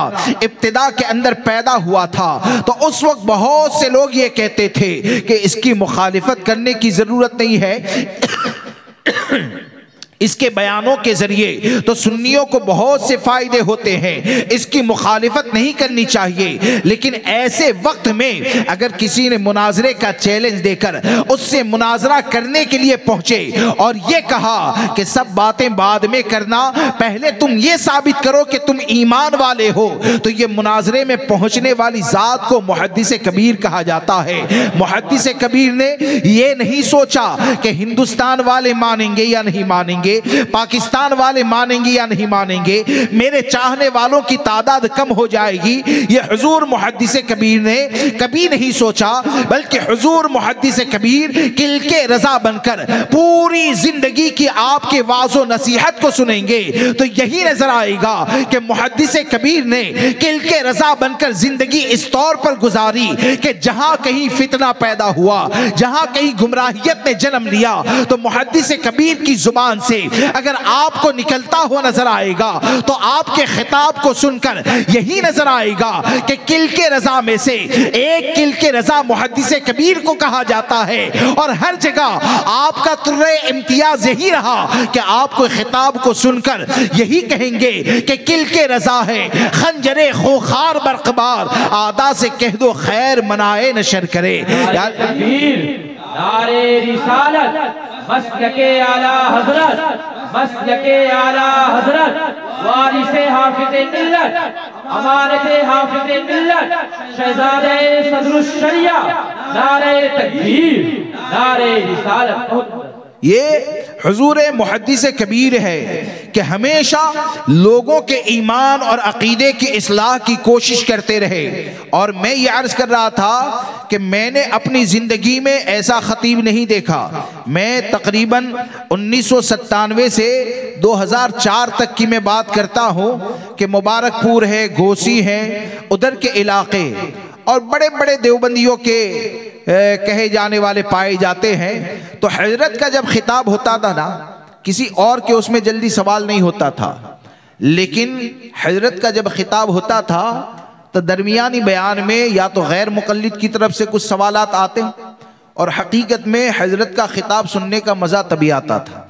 इब्तिदा के अंदर पैदा हुआ था तो उस वक्त बहुत से लोग ये कहते थे कि इसकी मुखालिफत करने की जरूरत नहीं है इसके बयानों के जरिए तो सुन्नियों को बहुत से फायदे होते हैं, इसकी मुखालिफत नहीं करनी चाहिए। लेकिन ऐसे वक्त में अगर किसी ने मुनाजरे का चैलेंज देकर उससे मुनाजरा करने के लिए पहुंचे और ये कहा कि सब बातें बाद में करना, पहले तुम ये साबित करो कि तुम ईमान वाले हो, तो ये मुनाजरे में पहुंचने वाली जात को मुहद्दिस कबीर कहा जाता है। मुहद्दिस कबीर ने ये नहीं सोचा कि हिंदुस्तान वाले मानेंगे या नहीं मानेंगे, पाकिस्तान वाले मानेंगे या नहीं मानेंगे, मेरे चाहने वालों की तादाद कम हो जाएगी, ये हुजूर मुहद्दिस कबीर ने कभी नहीं सोचा। बल्कि हुजूर मुहद्दिस कबीर किल के रजा बनकर पूरी जिंदगी की आपके वाज़ो नसीहत को सुनेंगे तो यही नजर आएगा कि मुहद्दिस कबीर ने किल के रजा बनकर जिंदगी इस तौर पर गुजारी कि जहां कहीं फितना पैदा हुआ, जहां कहीं गुमराहियत ने जन्म लिया, तो मुहद्दिस कबीर की जुबान से से अगर आपको निकलता हुआ नजर आएगा तो आपके खिताब को सुनकर यही नजर आएगा कि किल के रजा में से एक किल के रजा मुहद्दिस कबीर को कहा जाता है। और हर जगह आपका तुर्रे इम्तियाज यही रहा कि आपको खिताब को सुनकर यही कहेंगे कि किल के रजा है, खंजरे खोखार बरकबार, आदा से कह दो खैर मनाए नशर करे। नारे रिसालत मसलके आला हजरत, मसलके आला हजरत, वारिसे हाफिज़े मिल्लत, अमानते हाफिज़े मिल्लत, शहज़ादे सदरुश शरिया, नारे तकबीर, नारे रिसालत। ये हुजूर मुहद्दिस कबीर है कि हमेशा लोगों के ईमान और अकीदे की इस्लाह की कोशिश करते रहे। और मैं ये अर्ज़ कर रहा था कि मैंने अपनी ज़िंदगी में ऐसा ख़तीब नहीं देखा। मैं तकरीबन 1997 से 2004 तक की मैं बात करता हूँ कि मुबारकपुर है, घोसी है, उधर के इलाके और बड़े बड़े देवबंदियों के कहे जाने वाले पाए जाते हैं। तो हजरत का जब खिताब होता था ना, किसी और के उसमें जल्दी सवाल नहीं होता था, लेकिन हजरत का जब खिताब होता था तो दरमियानी बयान में या तो गैर मुक़ल्लिद की तरफ से कुछ सवालात आते और हकीकत में हजरत का खिताब सुनने का मज़ा तभी आता था।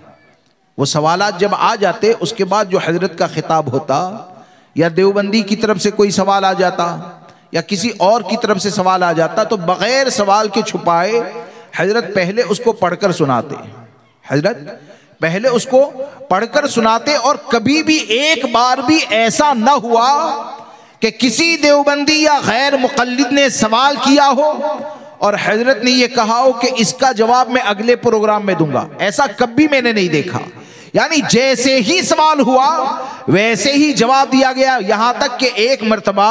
वो सवालात जब आ जाते उसके बाद जो हजरत का खिताब होता, या देवबंदी की तरफ से कोई सवाल आ जाता या किसी और की तरफ से सवाल आ जाता, तो बगैर सवाल के छुपाए हजरत पहले उसको पढ़कर सुनाते। हजरत पहले उसको पढ़कर सुनाते और कभी भी एक बार भी ऐसा न हुआ कि किसी देवबंदी या गैर मुक़ल्लिद ने सवाल किया हो और हजरत ने यह कहा हो कि इसका जवाब मैं अगले प्रोग्राम में दूंगा। ऐसा कभी मैंने नहीं देखा। यानी जैसे ही सवाल हुआ वैसे ही जवाब दिया गया। यहां तक कि एक मर्तबा,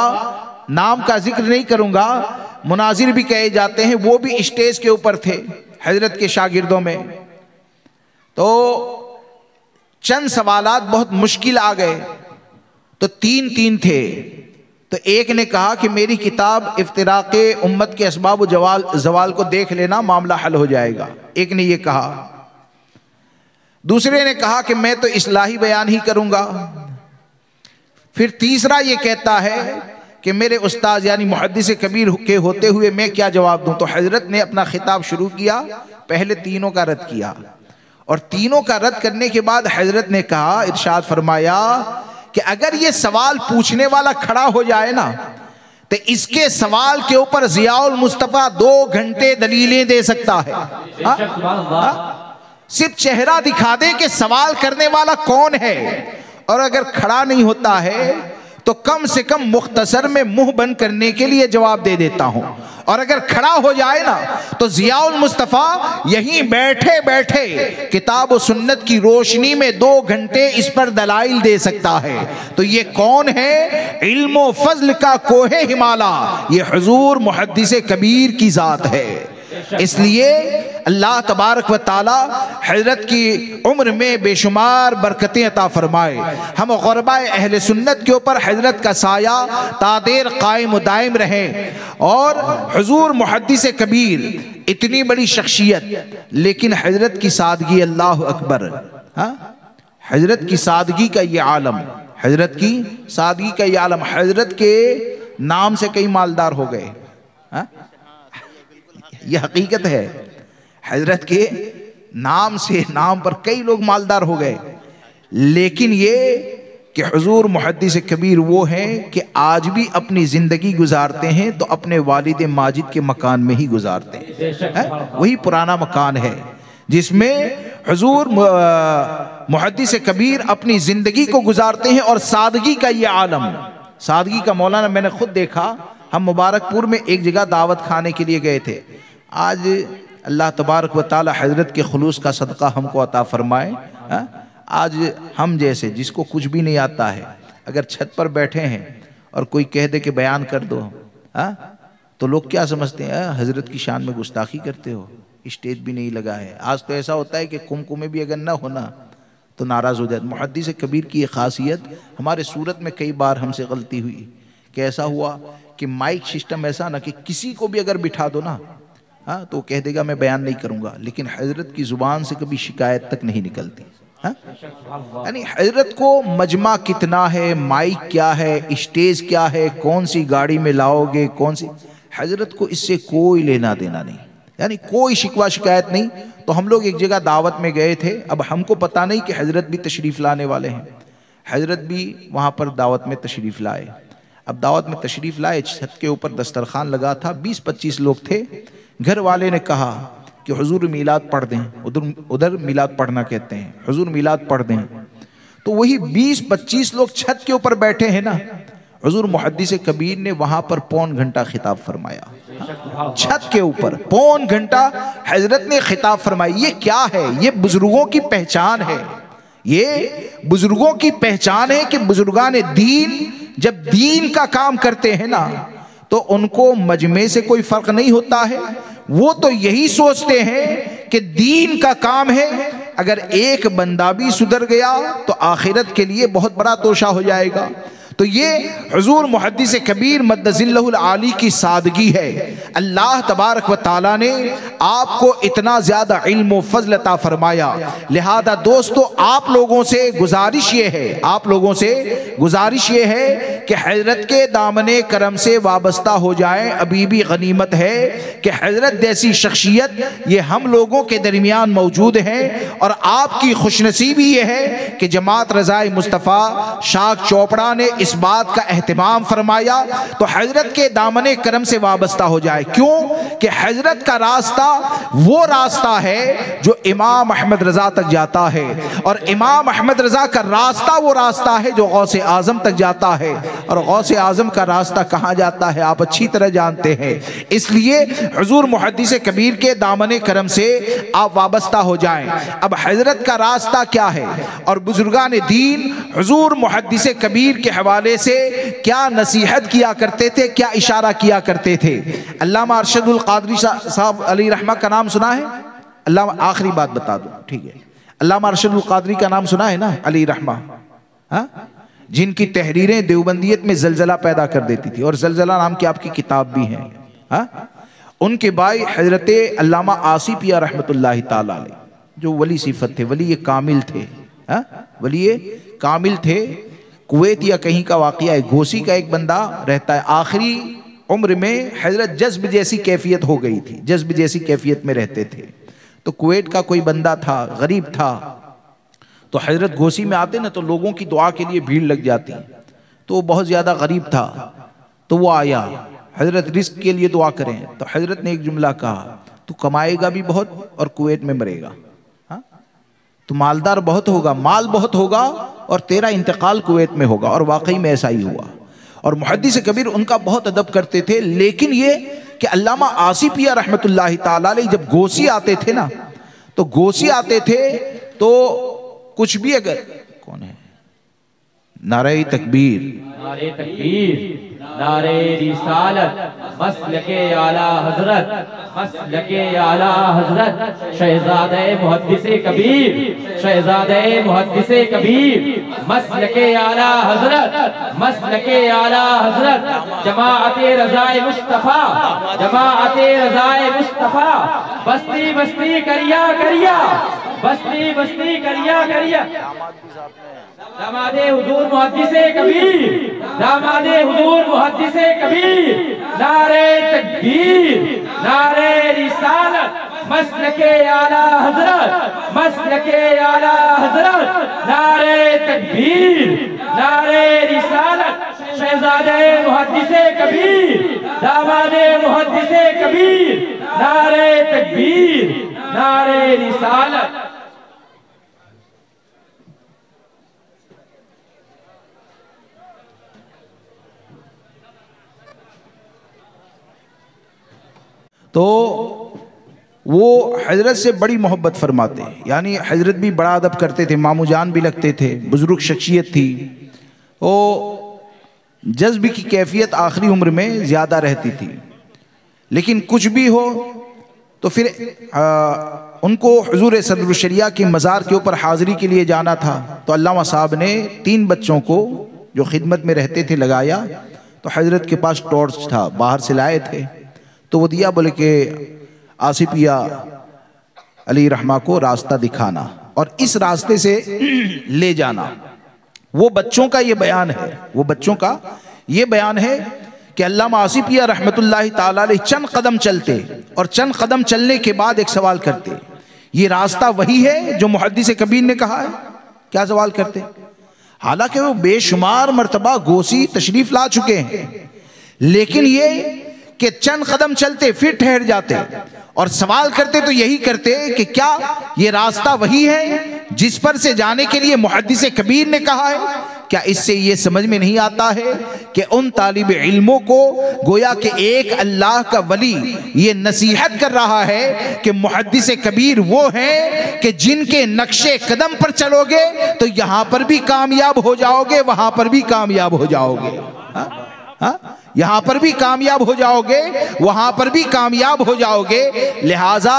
नाम का जिक्र नहीं करूंगा, मुनाजिर भी कहे जाते हैं, वो भी स्टेज के ऊपर थे हजरत के शागिर्दों में। तो चंद सवालात बहुत मुश्किल आ गए, तो तीन थे। तो एक ने कहा कि मेरी किताब इफ्तिराक़े उम्मत के असबाब जवाल को देख लेना, मामला हल हो जाएगा। एक ने ये कहा। दूसरे ने कहा कि मैं तो इस्लाही बयान ही करूंगा। फिर तीसरा ये कहता है कि मेरे उस्ताद यानी मुहद्दिस कबीर के होते हुए मैं क्या जवाब दूं। तो हजरत ने अपना खिताब शुरू किया, पहले तीनों का रद्द किया और तीनों का रद्द करने के बाद हजरत ने कहा, इरशाद फरमाया कि अगर ये सवाल पूछने वाला खड़ा हो जाए ना तो इसके सवाल के ऊपर ज़ियाउल मुस्तफ़ा 2 घंटे दलीलें दे सकता है। सिर्फ चेहरा दिखा दे कि सवाल करने वाला कौन है, और अगर खड़ा नहीं होता है तो कम से कम मुख्तसर में मुंह बंद करने के लिए जवाब दे देता हूं। और अगर खड़ा हो जाए ना तो ज़ियाउल मुस्तफ़ा यहीं बैठे बैठे किताब और सुन्नत की रोशनी में 2 घंटे इस पर दलाइल दे सकता है। तो ये कौन है? इल्म व फज़ल का कोहे हिमाला, ये हुज़ूर मुहद्दिस कबीर की ज़ात है। इसलिए अल्लाह तबारक व ताला हजरत की उम्र में बेशुमार बरकतें अता फरमाए। हम ग़ुरबा अहले सुन्नत के ऊपर हजरत का साया तादेर कायम दायम रहे। और हुजूर मुहद्दिस कबीर इतनी बड़ी शख्सियत, लेकिन हजरत की सादगी, अल्लाह अकबर, हजरत की सादगी का ये आलम, हजरत की सादगी का ये आलम। हजरत के नाम से कई मालदार हो गए, यह हकीकत है। हजरत के नाम से, नाम पर कई लोग मालदार हो गए, लेकिन ये कि हुजूर मुहद्दिस कबीर वो हैं कि आज भी अपनी ज़िंदगी गुजारते हैं तो अपने वालिद माजिद के मकान में ही गुजारते हैं। वही पुराना मकान है जिसमें हुजूर मुहद्दिस कबीर अपनी ज़िंदगी को गुजारते हैं। और सादगी का ये आलम, सादगी का मौलाना मैंने खुद देखा। हम मुबारकपुर में एक जगह दावत खाने के लिए गए थे। आज अल्लाह तबारक व ताला हजरत के खुलूस का सदका हमको अता फरमाए। आज हम जैसे जिसको कुछ भी नहीं आता है, अगर छत पर बैठे हैं और कोई कह दे कि बयान कर दो, तो लोग क्या समझते हैं? हजरत की शान में गुस्ताखी करते हो, स्टेज भी नहीं लगा है। आज तो ऐसा होता है कि कुमकुमे भी अगर ना होना तो नाराज़ हो जाते। मुहद्दिस कबीर की ये खासियत, हमारे सूरत में कई बार हमसे गलती हुई कि ऐसा हुआ कि माइक सिस्टम ऐसा ना कि किसी को भी अगर बिठा दो ना, तो कह देगा मैं बयान नहीं करूँगा, लेकिन हजरत की ज़ुबान से कभी शिकायत तक नहीं निकलती। यानी हजरत को मजमा कितना है, माइक क्या है, स्टेज क्या है, कौन सी गाड़ी में लाओगे, कौन सी, हजरत को इससे कोई लेना देना नहीं, यानी कोई शिकवा शिकायत नहीं। तो हम लोग एक जगह दावत में गए थे, अब हमको पता नहीं कि हजरत भी तशरीफ़ लाने वाले हैं। हजरत भी वहाँ पर दावत में तशरीफ़ लाए। अब दावत में तशरीफ़ लाए, छत के ऊपर दस्तरखान लगा था, 20-25 लोग थे। घर वाले ने कहा कि हुजूर मीलाद पढ़ दें, उधर मीलाद पढ़ना कहते हैं, हुजूर मीलाद पढ़ दें। तो वही 20-25 लोग छत के ऊपर बैठे हैं ना, हुजूर मुहद्दिस कबीर ने वहां पर पौन घंटा खिताब फरमाया, छत के ऊपर पौन घंटा हजरत ने खिताब फरमाया। ये क्या है? ये बुजुर्गों की पहचान है, ये बुजुर्गों की पहचान है कि बुजुर्गान दीन जब दीन का काम करते हैं ना, तो उनको मजमे से कोई फर्क नहीं होता है। वो तो यही सोचते हैं कि दीन का काम है, अगर एक बंदा भी सुधर गया तो आखिरत के लिए बहुत बड़ा तोशा हो जाएगा। तो ये हुजूर मुहद्दिस कबीर मद्दजिल्लहुल आली की सादगी है। अल्लाह तबारक व तआला ने आपको इतना ज़्यादा इल्म व फज़ल अता फरमाया। लिहाजा दोस्तों, आप लोगों से गुजारिश ये है, आप लोगों से गुजारिश ये है कि हजरत के दामने करम से वाबस्ता हो जाएं। अभी भी गनीमत है कि हजरत जैसी शख्सियत ये हम लोगों के दरमियान मौजूद है, और आपकी खुशनसीबी ये है कि जमात रज़ाए मुस्तफ़ा शाख चोपड़ा ने इस बात का एहतमाम फरमाया तो हजरत के दामने करम से वाबस्ता हो जाए। क्यों कि हजरत का रास्ता वो रास्ता है जो इमाम अहमद रजा तक जाता है, और इमाम अहमद रजा का रास्ता वो रास्ता है जो गौसे आजम तक जाता है, और गौसे आजम का रास्ता कहाँ जाता है आप अच्छी तरह जानते हैं। इसलिए हुजूर मुहद्दिस कबीर के दामने करम से आप वाबस्ता हो जाएं। अब हजरत का रास्ता क्या है, और बुजुर्गान दीन हुजूर मुहद्दिस कबीर के हवाले से क्या नसीहत किया करते थे, क्या इशारा किया करते थे। अल्लामा अरशदुल कादरी साहब अली रहमा का नाम सुना है? अल्लामा, आखिरी बात बता दो, ठीक है, अल्लामा अरशदुल कादरी का नाम सुना है ना, अली रहमा, हाँ, जिनकी तहरीरें देवबंदियत में जलजला पैदा कर देती थी, और जलजला नाम की आपकी किताब भी है। हाँ, उनके भाई हजरत अल्लामा आसिफिया रहमतुल्लाहि ताला अलैह, जो वली सिफत थे, वली कामिल थे, हाँ, वली कामिल थे। कुवैत या कहीं का वाक़या है, घोसी का एक बंदा रहता है, आखिरी उम्र में हजरत जज्ब जैसी कैफियत हो गई थी, जज्ब जैसी कैफियत में रहते थे। तो कुवैत का कोई बंदा था, गरीब था, तो हजरत घोसी में आते ना तो लोगों की दुआ के लिए भीड़ लग जाती, तो वो बहुत ज़्यादा गरीब था। तो वो आया, हजरत रिस्क के लिए दुआ करें। तो हजरत ने एक जुमला कहा, तू कमाएगा भी बहुत और कुवैत में मरेगा, तो मालदार बहुत होगा, माल बहुत होगा, और तेरा इंतकाल कुवैत में होगा। और वाकई में ऐसा ही हुआ। और मुहद्दिस कबीर उनका बहुत अदब करते थे। लेकिन ये कि अल्लामा आसिफिया रहमतुल्लाहि ताला अलैह जब गोसी आते थे ना, तो गोसी आते थे तो कुछ भी, अगर कौन है, नारे तकबीर, नारे तकबीर, नारे रिसालत, मसलके आला हजरत, मसलके आला हजरत, शहजादे मुहद्दिसे कबीर, शहजादे मुहद्दिसे कबीर, मसलके आला हजरत, मसलके आला हजरत, जमाअते रज़ाए मुस्तफ़ा, जमाअते रज़ाए मुस्तफ़ा, बस्ती बस्ती करिया करिया, बस्ती बस्ती करिया करिया, दामादे हुजूर मुहद्दिसे कबीर, दामादे हुजूर मुहद्दिसे कबीर, नारे तकबीर, नारे रिसालत, मसलके आला हजरत, मसलके आला हजरत, नारे तकबीर, नारे रिसालत, शहजादे मुहद्दिसे कबीर, दामादे मुहद्दिसे कबीर, नारे तकबीर, नारे रिसालत। तो वो हजरत से बड़ी मोहब्बत फरमाते, यानी हजरत भी बड़ा अदब करते थे, मामू जान भी लगते थे, बुजुर्ग शख्सियत थी। वो जज्ब की कैफियत आखिरी उम्र में ज़्यादा रहती थी। लेकिन कुछ भी हो तो फिर उनको हुजूर सदरुल शरिया की मज़ार के ऊपर हाज़िरी के लिए जाना था। तो अल्लामा साहब ने 3 बच्चों को जो खिदमत में रहते थे लगाया। तो हजरत के पास टॉर्च था, बाहर से लाए थे, तो वो दिया, बोले कि आसिफिया अली रहमा को रास्ता दिखाना। और इस रास्ते से ले जाना। वो बच्चों का ये बयान है, वो बच्चों का ये बयान है कि अल्लामा आसिफिया रहमतुल्लाहि ताला अलैह चंद कदम चलते और चंद कदम चलने के बाद एक सवाल करते, ये रास्ता वही है जो मुहद्दिस कबीर ने कहा है? क्या सवाल करते? हालांकि वो बेशुमार मर्तबा गोसी तशरीफ ला चुके हैं, लेकिन ये कि चंद कदम चलते फिर ठहर जाते और सवाल करते तो यही करते कि क्या ये रास्ता वही है जिस पर से जाने के लिए मुहद्दिस कबीर ने कहा है? क्या इससे ये समझ में नहीं आता है कि उन तालिब इल्मों को गोया कि एक अल्लाह का वली ये नसीहत कर रहा है कि मुहद्दिस कबीर वो हैं कि जिनके नक्शे कदम पर चलोगे तो यहां पर भी कामयाब हो जाओगे, वहां पर भी कामयाब हो जाओगे। यहां पर भी कामयाब हो जाओगे, वहां पर भी कामयाब हो जाओगे। लिहाजा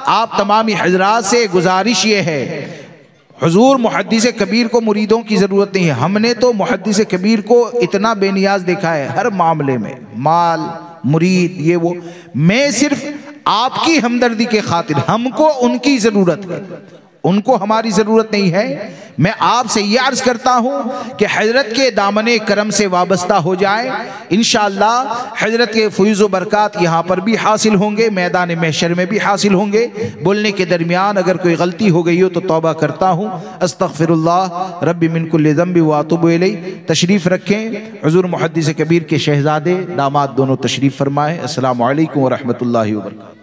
आप तमामी हजरात से गुजारिश ये है, हुजूर मुहद्दिस कबीर को मुरीदों की ज़रूरत नहीं है। हमने तो मुहद्दिस कबीर को इतना बेनियाज देखा है हर मामले में, माल, मुरीद, ये वो। मैं सिर्फ आपकी हमदर्दी के खातिर, हमको उनकी ज़रूरत है, उनको हमारी ज़रूरत नहीं है। मैं आपसे ये अर्ज़ करता हूँ कि हज़रत के दामने करम से वाबस्ता हो जाए। इंशाअल्लाह हज़रत के फ़ुयूज़ व बरक़ात यहाँ पर भी हासिल होंगे, मैदान महशर में भी हासिल होंगे। बोलने के दरमियान अगर कोई गलती हो गई हो तो तौबा करता हूँ। अस्तग़फ़िरुल्लाह रब्बी मिन कुल्लि ज़ंबि व अतूबु इलैह। तशरीफ़ रखें, हुज़ूर मुहद्दिस कबीर के शहज़ादे दामाद दोनों तशरीफ़ फरमाएँ। अस्सलामु अलैकुम व रहमतुल्लाहि व बरकातहू।